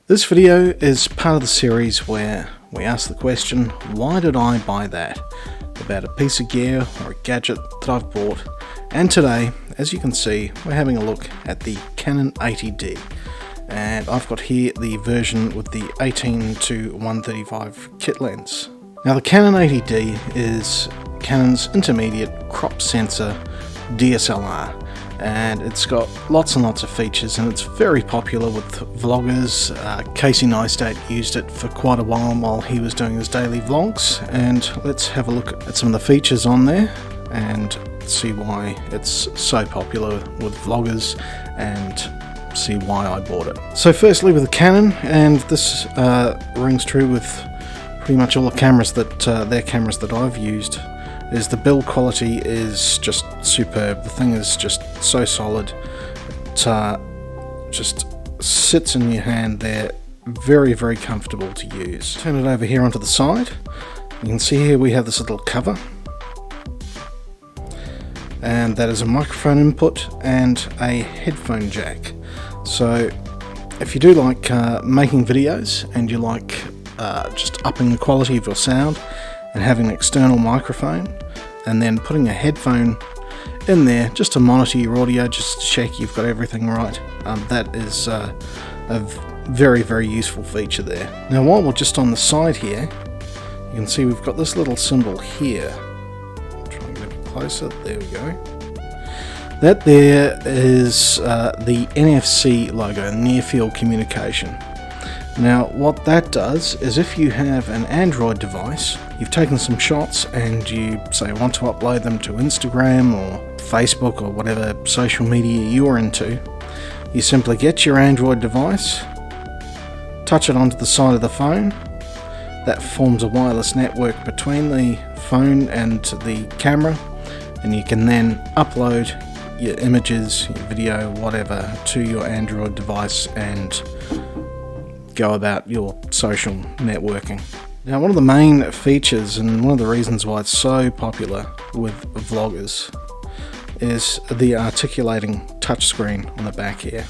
This video is part of the series where we ask the question, why did I buy that? About a piece of gear or a gadget that I've bought. And today, as you can see, we're having a look at the Canon 80D. And I've got here the version with the 18-135 kit lens. Now the Canon 80D is Canon's intermediate crop sensor DSLR. And it's got lots and lots of features, and it's very popular with vloggers. Casey Neistat used it for quite a while he was doing his daily vlogs, and let's have a look at some of the features on there and see why it's so popular with vloggers and see why I bought it. So firstly with the Canon, and this rings true with pretty much all the cameras that their cameras that I've used, is the build quality is just superb. The thing is just so solid. It just sits in your hand there, very, very comfortable to use. Turn it over here onto the side. You can see here we have this little cover, and that is a microphone input and a headphone jack. So if you do like making videos and you like just upping the quality of your sound and having an external microphone and then putting a headphone in there just to monitor your audio, just to check you've got everything right, that is a very, very useful feature there. Now while we're just on the side here, you can see we've got this little symbol here. I'll try and get a bit closer, there we go. That there is the NFC logo, Near Field Communication. Now what that does is if you have an Android device, you've taken some shots and you say want to upload them to Instagram or Facebook or whatever social media you're into, you simply get your Android device, touch it onto the side of the phone, that forms a wireless network between the phone and the camera, and you can then upload your images, your video, whatever, to your Android device and go about your social networking. Now one of the main features and one of the reasons why it's so popular with vloggers is the articulating touchscreen on the back here.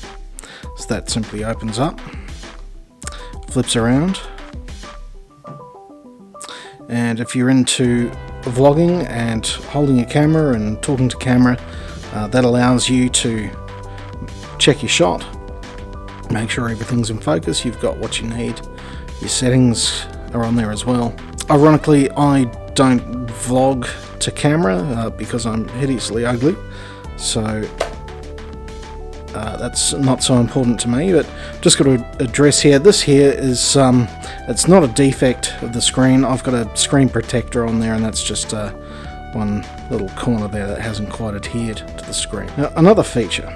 So that simply opens up, flips around, and if you're into vlogging and holding a camera and talking to camera, that allows you to check your shot, make sure everything's in focus, you've got what you need, your settings are on there as well. Ironically, I don't vlog to camera because I'm hideously ugly, so that's not so important to me, but just got to address here, this here is, it's not a defect of the screen. I've got a screen protector on there, and that's just one little corner there that hasn't quite adhered to the screen. Now another feature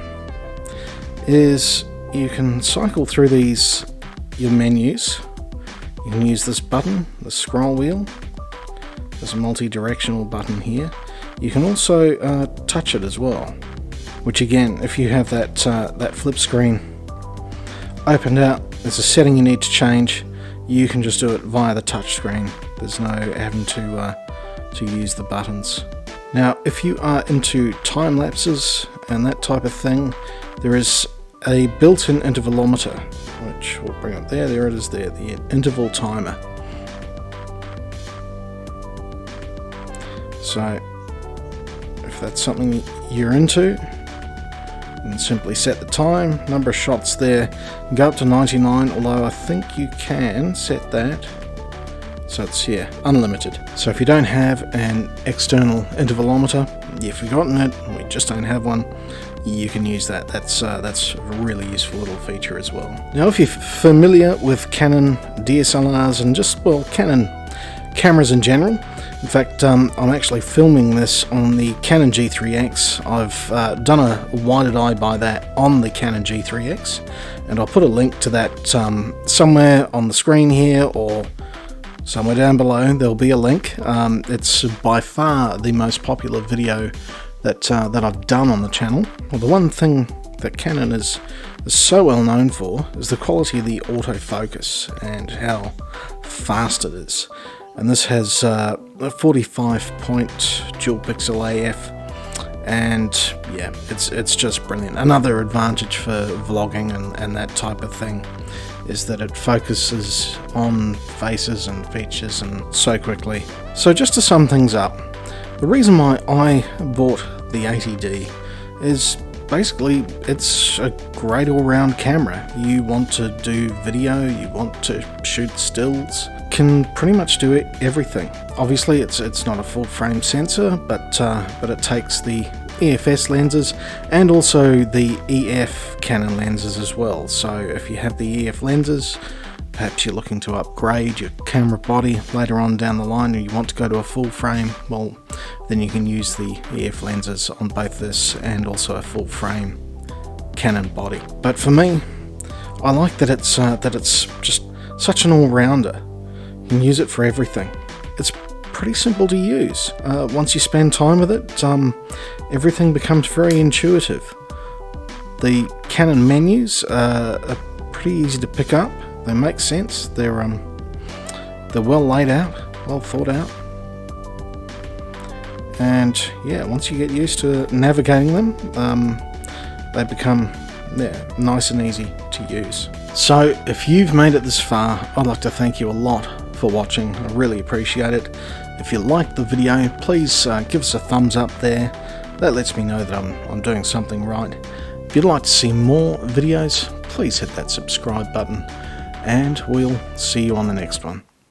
is you can cycle through your menus. You can use this button, the scroll wheel. There's a multi-directional button here. You can also touch it as well, which again, if you have that flip screen opened out, there's a setting you need to change. You can just do it via the touch screen. There's no having to use the buttons. Now, if you are into time lapses and that type of thing, there is a built-in intervalometer, which we'll bring up there. There it is there, the interval timer. So if that's something you're into, you can simply set the time, number of shots there, go up to 99, although I think you can set that so it's unlimited. So if you don't have an external intervalometer, you've forgotten it, we just don't have one, you can use that. That's a really useful little feature as well. Now if you're familiar with Canon DSLRs and just, well, Canon cameras in general, in fact I'm actually filming this on the Canon G3X. I've done a why did I buy that on the Canon G3X, and I'll put a link to that somewhere on the screen here or somewhere down below. There'll be a link. It's by far the most popular video that I've done on the channel. Well, the one thing that Canon is so well known for is the quality of the autofocus and how fast it is. And this has a 45-point dual pixel AF, and yeah, it's just brilliant. Another advantage for vlogging and that type of thing is that it focuses on faces and features and so quickly. So just to sum things up, the reason why I bought the 80D is basically it's a great all-round camera. You want to do video, you want to shoot stills, can pretty much do everything. Obviously it's not a full frame sensor, but it takes the EFS lenses and also the EF Canon lenses as well. So if you have the EF lenses, perhaps you're looking to upgrade your camera body later on down the line, or you want to go to a full frame, well, then you can use the EF lenses on both this and also a full frame Canon body. But for me, I like that it's just such an all-rounder. You can use it for everything. It's pretty simple to use. Once you spend time with it, everything becomes very intuitive. The Canon menus are pretty easy to pick up. They make sense. They're well laid out, well thought out, and yeah, once you get used to navigating them, they become nice and easy to use. So if you've made it this far, I'd like to thank you a lot for watching. I really appreciate it. If you liked the video, please give us a thumbs up there. That lets me know that I'm doing something right. If you'd like to see more videos, please hit that subscribe button, and we'll see you on the next one.